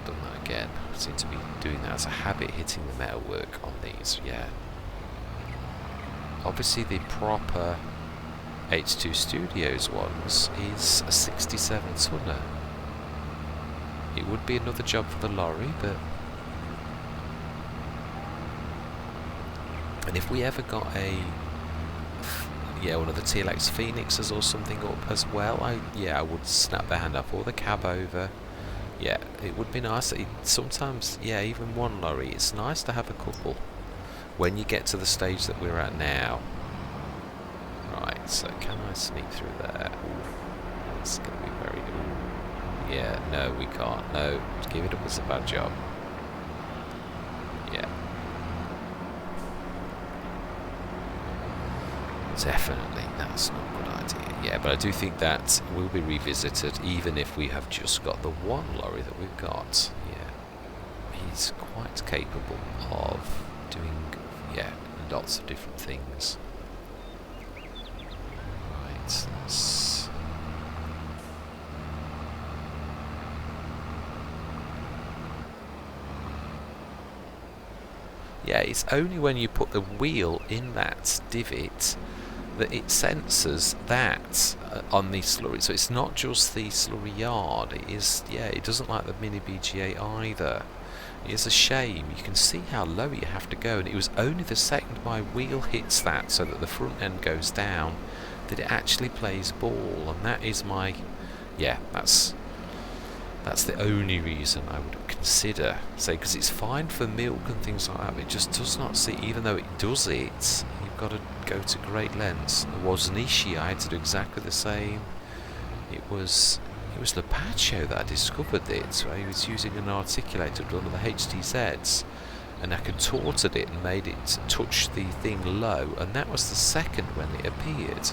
done that again. I seem to be doing that as a habit, hitting the metalwork on these, yeah. Obviously the proper H2 Studios ones is a 67 tonner. It would be another job for the lorry, but... And if we ever got one of the TLX Phoenixes or something up as well, I would snap the hand up, or the cab over. Yeah, it would be nice. Sometimes, even one lorry, it's nice to have a couple when you get to the stage that we're at now. Right, so can I sneak through there? It's going to be very... Yeah, no, we can't. No, give it up as a bad job. Yeah. Definitely, that's not a good idea. Yeah, but I do think that will be revisited, even if we have just got the one lorry that we've got. Yeah, he's quite capable of doing, lots of different things. Right, let's... Yeah, it's only when you put the wheel in that divot that it senses that on the slurry. So it's not just the slurry yard. It is, it doesn't like the mini BGA either. It's a shame. You can see how low you have to go, and it was only the second my wheel hits that, so that the front end goes down, that it actually plays ball. And that is my, that's the only reason I would consider, say, because it's fine for milk and things like that, but it just does not see, even though it does it, you've got to go to great lengths. It was Nishi, I had to do exactly the same. It was Lepacho that I discovered it. So I was using an articulator, one of the HTZs, and I contorted it and made it touch the thing low, and that was the second when it appeared.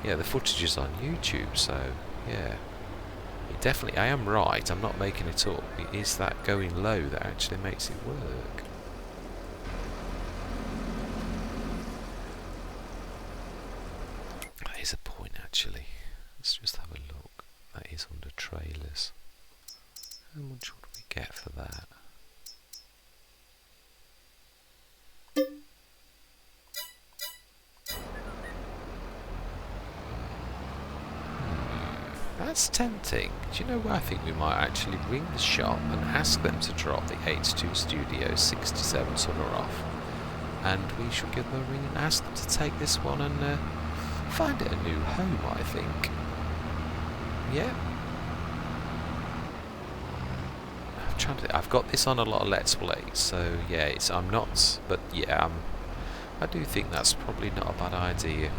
Yeah, the footage is on YouTube, so yeah. Definitely, I am right, I'm not making it up. It is that going low that actually makes it work. That is a point, actually. Let's just have a look. That is under trailers. How much would we get for that? That's tempting. Do you know where I think we might actually ring the shop and ask them to drop the H2 Studio 67 tonner off, and we should give them a ring and ask them to take this one and find it a new home, I think. yeah. I'm trying to. I've got this on a lot of Let's Plays, so yeah. I'm not, but yeah. I do think that's probably not a bad idea.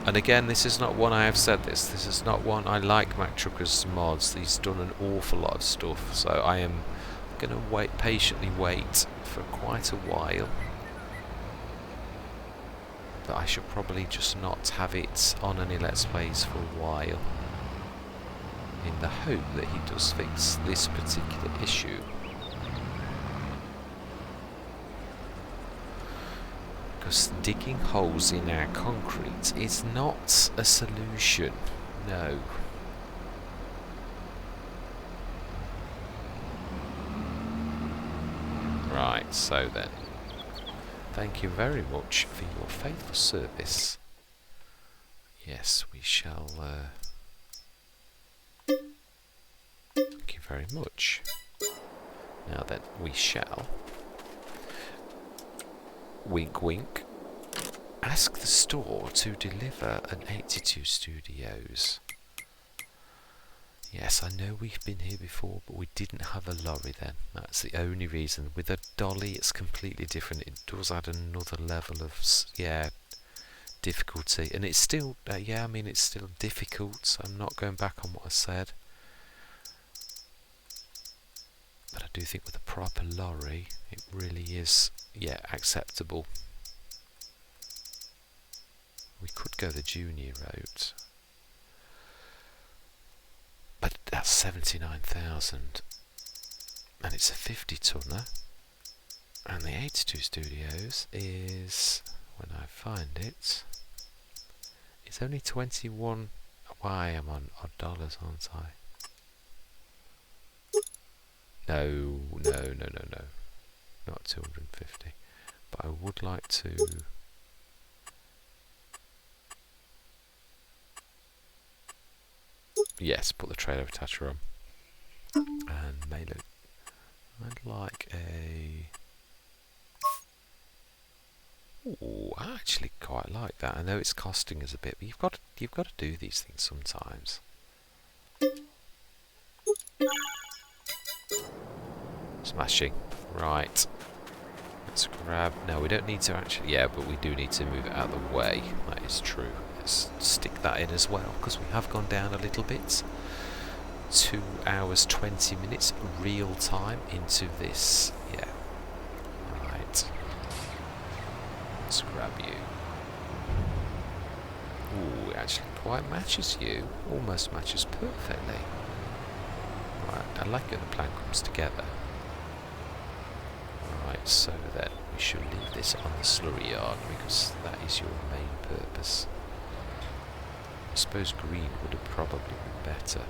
And again, this is not one I have said this. This is not one I like Mac Trucker's mods. He's done an awful lot of stuff, so I am going to patiently wait for quite a while. But I should probably just not have it on any Let's Plays for a while, in the hope that he does fix this particular issue. Because digging holes in our concrete is not a solution, no. Right, so then, thank you very much for your faithful service. Yes, we shall, thank you very much. Now then, we shall, wink wink, ask the store to deliver an 82 Studios. Yes, I know we've been here before, but we didn't have a lorry then. That's the only reason. With a dolly, it's completely different. It does add another level of, yeah, difficulty. And it's still, yeah, I mean, it's still difficult. So I'm not going back on what I said. But I do think with a proper lorry, it really is, yeah, acceptable. We could go the junior route. But that's 79,000. And it's a 50 tonner. And the 82 Studios is, when I find it, it's only 21. Why I'm on odd dollars, aren't I? No. Not 250. But I would like to. Yes, put the trailer attacher on. And mail it. I'd like a. Ooh, I actually quite like that. I know it's costing us a bit, but you've got to do these things sometimes. Smashing. Right. Let's grab. No, we don't need to actually. Yeah, but we do need to move it out of the way. That is true. Let's stick that in as well, because we have gone down a little bit. 2 hours 20 minutes real time into this. Yeah. Right. Let's grab you. Ooh, it actually quite matches you. Almost matches perfectly. Right, I like it when the plan comes together. Right, so then we should leave this on the slurry yard because that is your main purpose. I suppose green would have probably been better.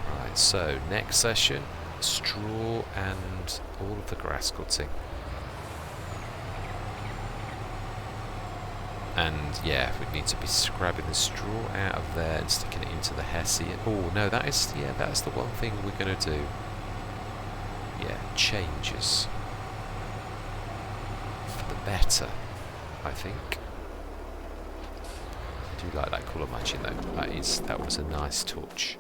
Right, so next session, straw and all of the grass cutting. And yeah, we need to be scrabbing the straw out of there and sticking it into the Hessian. Oh no, that's the one thing we're going to do. Yeah, changes. For the better, I think. I do like that colour matching though. That was a nice touch.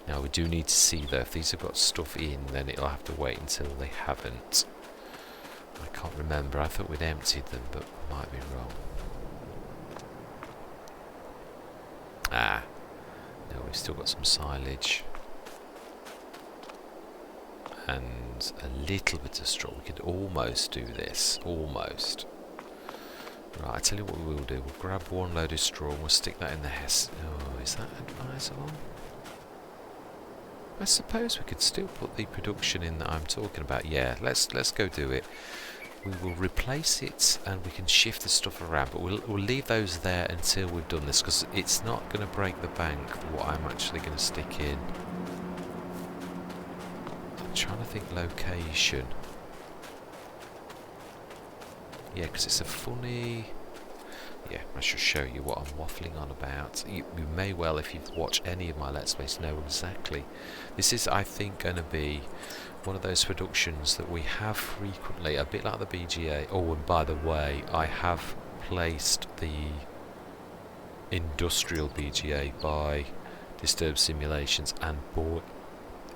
Now we do need to see though, if these have got stuff in, then it'll have to wait until they haven't. I can't remember, I thought we'd emptied them, but I might be wrong. Ah, no, we've still got some silage. And a little bit of straw. We could almost do this, almost. Right, I tell you what we will do, we'll grab one load of straw and we'll stick that in the Hess. Oh, is that advisable? I suppose we could still put the production in that I'm talking about. Yeah, let's go do it. We will replace it and we can shift the stuff around, but we'll leave those there until we've done this, because it's not going to break the bank for what I'm actually going to stick in. I'm trying to think location. Yeah, because it's a funny yeah, I should show you what I'm waffling on about. You may well, if you've watched any of my Let's Plays, know exactly. This is, I think, going to be one of those productions that we have frequently, a bit like the BGA. Oh, and by the way, I have placed the industrial BGA by Disturbed Simulations, and boy,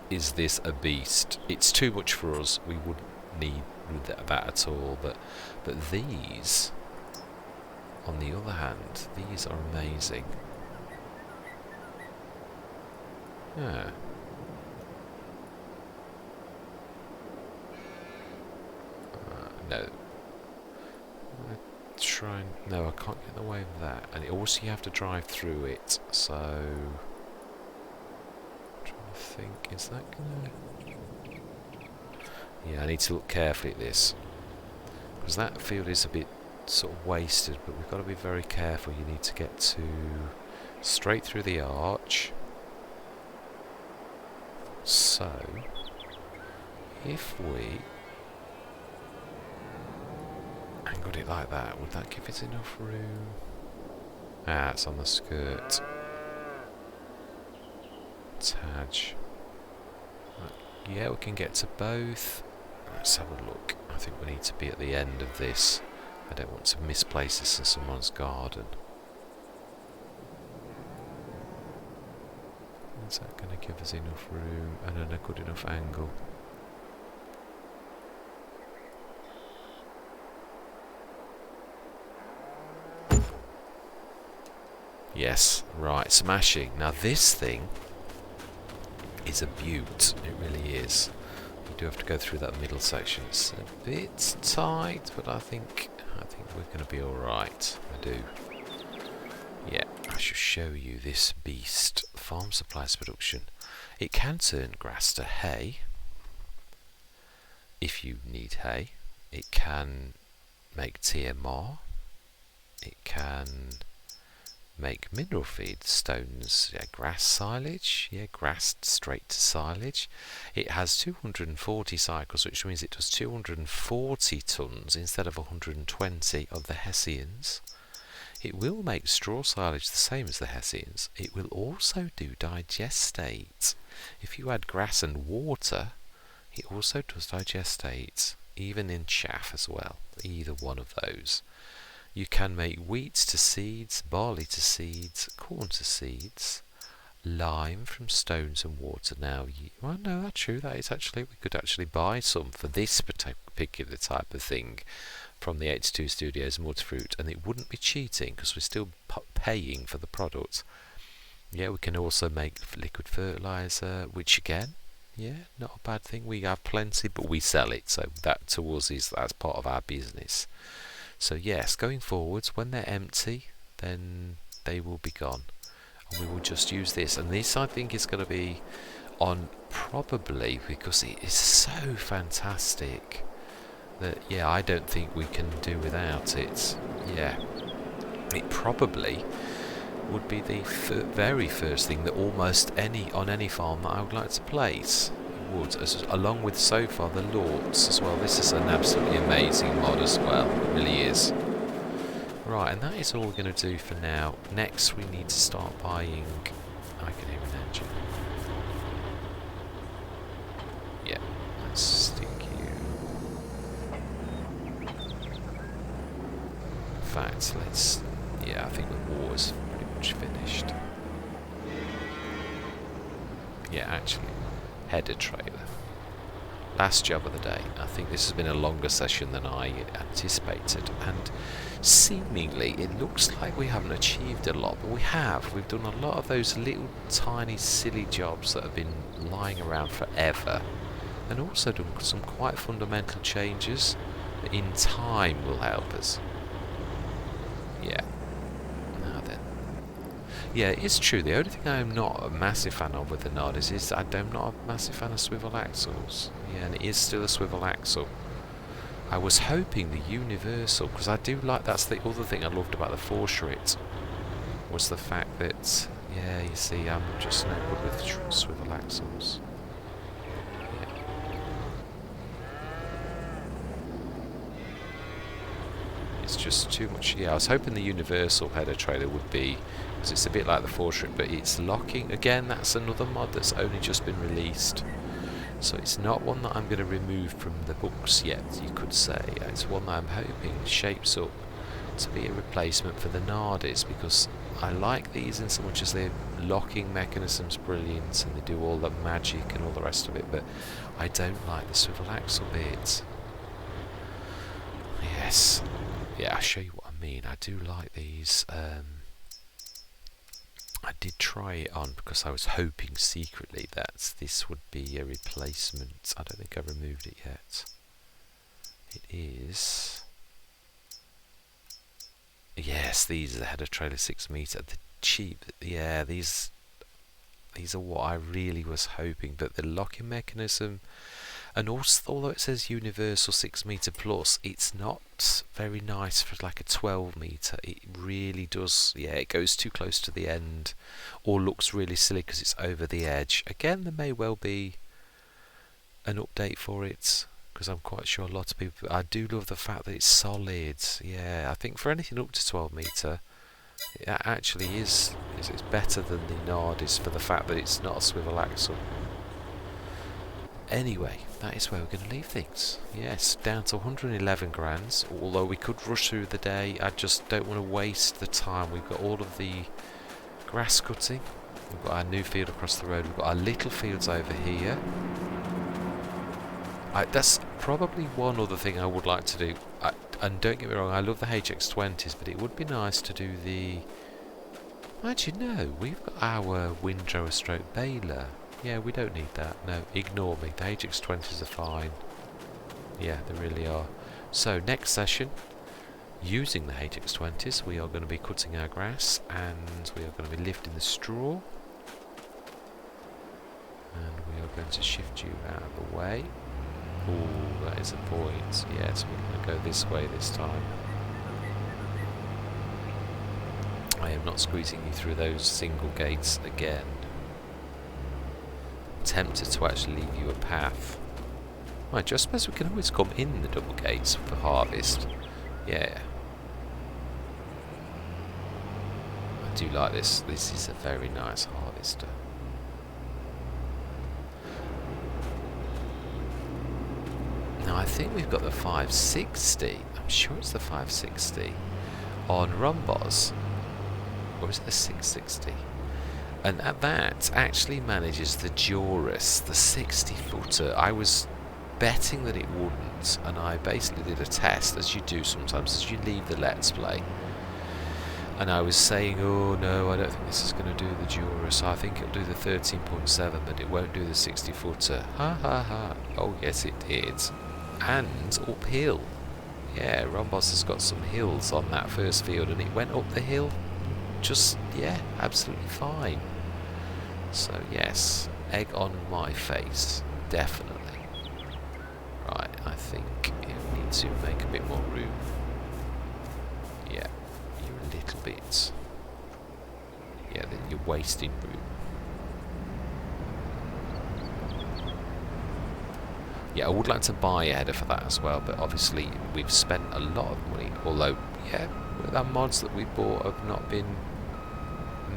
is this a beast. It's too much for us. We wouldn't need that at all, but these, on the other hand, these are amazing. Yeah. No. No, I can't get in the way of that. And also you have to drive through it, so... I'm trying to think, is that gonna... Yeah, I need to look carefully at this. Because that field is a bit sort of wasted, but we've got to be very careful. You need to get to... straight through the arch. So... if we... angled it like that, would that give it enough room? Ah, it's on the skirt. Tadge. Right. Yeah, we can get to both. Let's have a look. I think we need to be at the end of this. I don't want to misplace this in someone's garden. Is that going to give us enough room and a good enough angle? Yes, right, smashing. Now this thing is a beaut, it really is. We do have to go through that middle section. It's a bit tight, but I think we're going to be alright. I do. Yeah, I shall show you this beast. Farm supplies production. It can turn grass to hay, if you need hay. It can make TMR. It can make mineral feed, stones, yeah, grass silage, yeah, grass straight to silage. It has 240 cycles, which means it does 240 tons instead of 120 of the Hessians. It will make straw silage the same as the Hessians. It will also do digestate. If you add grass and water, it also does digestate, even in chaff as well, either one of those. You can make wheat to seeds, barley to seeds, corn to seeds, lime from stones and water. Now, well, no, that's true. That is actually, we could actually buy some for this particular type of thing from the 82 Studios Mudfruit, and it wouldn't be cheating because we're still paying for the product. Yeah, we can also make liquid fertilizer, which again, yeah, not a bad thing. We have plenty, but we sell it, so that to us is that's part of our business. So yes, going forwards, when they're empty, then they will be gone. And we will just use this. And this, I think, is going to be on probably, because it is so fantastic, that, yeah, I don't think we can do without it. Yeah, it probably would be the very first thing that almost on any farm that I would like to place. Wood, along with so far the Lords as well. This is an absolutely amazing mod as well, it really is. Right, and that is all we're going to do for now. Next we need to start buying... I can hear an engine. Yeah, let's stick you. In fact, let's... yeah, I think the war's pretty much finished. Yeah, actually. Header trailer. Last job of the day. I think this has been a longer session than I anticipated, and seemingly it looks like we haven't achieved a lot, but we have. We've done a lot of those little tiny silly jobs that have been lying around forever, and also done some quite fundamental changes that in time will help us. Yeah. Now then. Yeah, it's true. The only thing I am not a massive fan of with the Nod is I'm not a massive fan of swivel axles. Yeah, and it is still a swivel axle. I was hoping the universal, because I do like, that's the other thing I loved about the Forshrit, was the fact that, yeah, you see, I'm just no good with swivel axles. Yeah. It's just too much. Yeah, I was hoping the universal header trailer would be, because it's a bit like the Fortune, but it's locking. Again, that's another mod that's only just been released. So it's not one that I'm going to remove from the books yet, you could say. It's one that I'm hoping shapes up to be a replacement for the Nardis, because I like these in so much as their locking mechanism's brilliant and they do all the magic and all the rest of it, but I don't like the swivel axle bit. Yes. Yeah, I'll show you what I mean. I do like these. I did try it on because I was hoping secretly that this would be a replacement. I don't think I've removed it yet. It is. Yes, these are the header trailer 6 meter. The cheap. Yeah, these are what I really was hoping. But the locking mechanism, and also although it says universal 6 meter plus, it's not very nice for like a 12 meter. It really does. Yeah, it goes too close to the end, or looks really silly because it's over the edge. Again, there may well be an update for it, because I'm quite sure a lot of people. I do love the fact that it's solid. Yeah, I think for anything up to 12 meter, it actually is. It's better than the Nardis for the fact that it's not a swivel axle. Anyway, that is where we're going to leave things. Yes, down to 111 grand. Although we could rush through the day, I just don't want to waste the time. We've got all of the grass cutting. We've got our new field across the road. We've got our little fields over here. That's probably one other thing I would like to do. And don't get me wrong, I love the HX20s, but it would be nice to do the... Actually, no, we've got our windrower stroke baler. Yeah, we don't need that. No, ignore me. The HX20s are fine. Yeah, they really are. So, next session, using the HX20s, we are going to be cutting our grass, and we are going to be lifting the straw. And we are going to shift you out of the way. Oh, that is a point. Yes, we're going to go this way this time. I am not squeezing you through those single gates again. Tempted to actually leave you a path. I just suppose we can always come in the double gates for harvest. Yeah. I do like this. This is a very nice harvester. Now I think we've got the 560. I'm sure it's the 560 on Rombos. Or is it the 660? And that actually manages the Durus, the 60-footer. I was betting that it wouldn't, and I basically did a test, as you do sometimes, as you leave the Let's Play. And I was saying, oh no, I don't think this is going to do the Durus. I think it'll do the 13.7, but it won't do the 60-footer. Ha ha ha. Oh yes, it did. And uphill. Yeah, Rombos has got some hills on that first field, and it went up the hill. Just, yeah, absolutely fine. So yes, egg on my face, definitely. Right, I think you need to make a bit more room. Yeah, you're a little bit. Yeah, then you're wasting room. Yeah, I would like to buy a header for that as well, but obviously we've spent a lot of money. Although, yeah, our mods that we bought have not been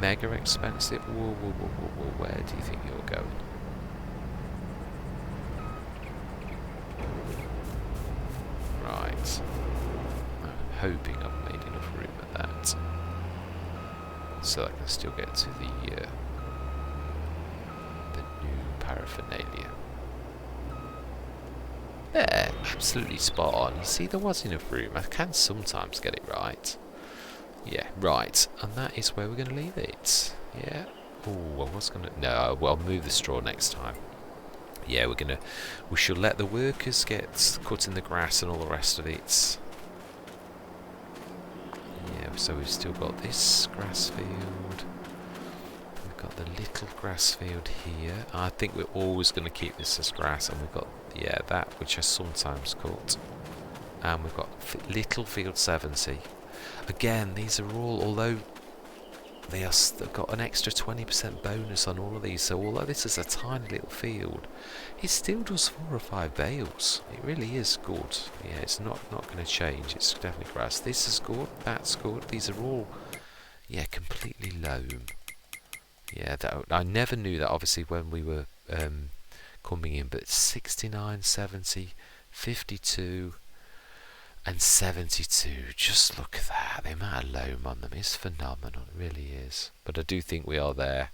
mega expensive. Whoa, whoa, whoa, whoa, whoa. Where do you think you're going? Right. I'm hoping I've made enough room at that, so I can still get to the new paraphernalia. Yeah, absolutely spot on. You see, there was enough room. I can sometimes get it right. Yeah, right. And that is where we're going to leave it. Yeah. Oh, I was going to... No, well, I'll move the straw next time. Yeah, we shall let the workers get cutting the grass and all the rest of it. Yeah, so we've still got this grass field. We've got the little grass field here. I think we're always going to keep this as grass, and we've got, yeah, that which I sometimes cut. And we've got little field 70. Again, these are all, although they've got an extra 20% bonus on all of these. So although this is a tiny little field, it still does 4 or 5 bales. It really is good. Yeah, it's not going to change. It's definitely grass. This is good. That's good. These are all, yeah, completely loam. Yeah, I never knew that obviously when we were coming in, but 69, 70, 52 and 72, just look at that. The amount of loam on them is phenomenal. It really is. But I do think we are there.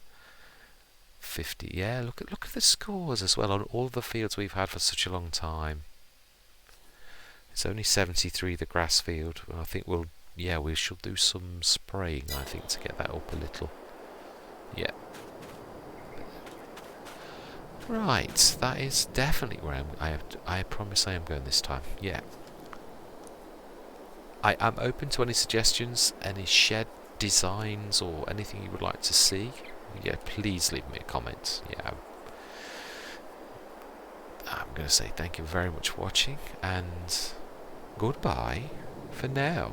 50, yeah, look at the scores as well on all the fields we've had for such a long time. It's only 73, the grass field. I think we should do some spraying, I think, to get that up a little. Yeah. Right, that is definitely where I promise I am going this time. Yeah. I am open to any suggestions, any shed designs or anything you would like to see. Yeah, please leave me a comment. Yeah. I'm going to say thank you very much for watching and goodbye for now.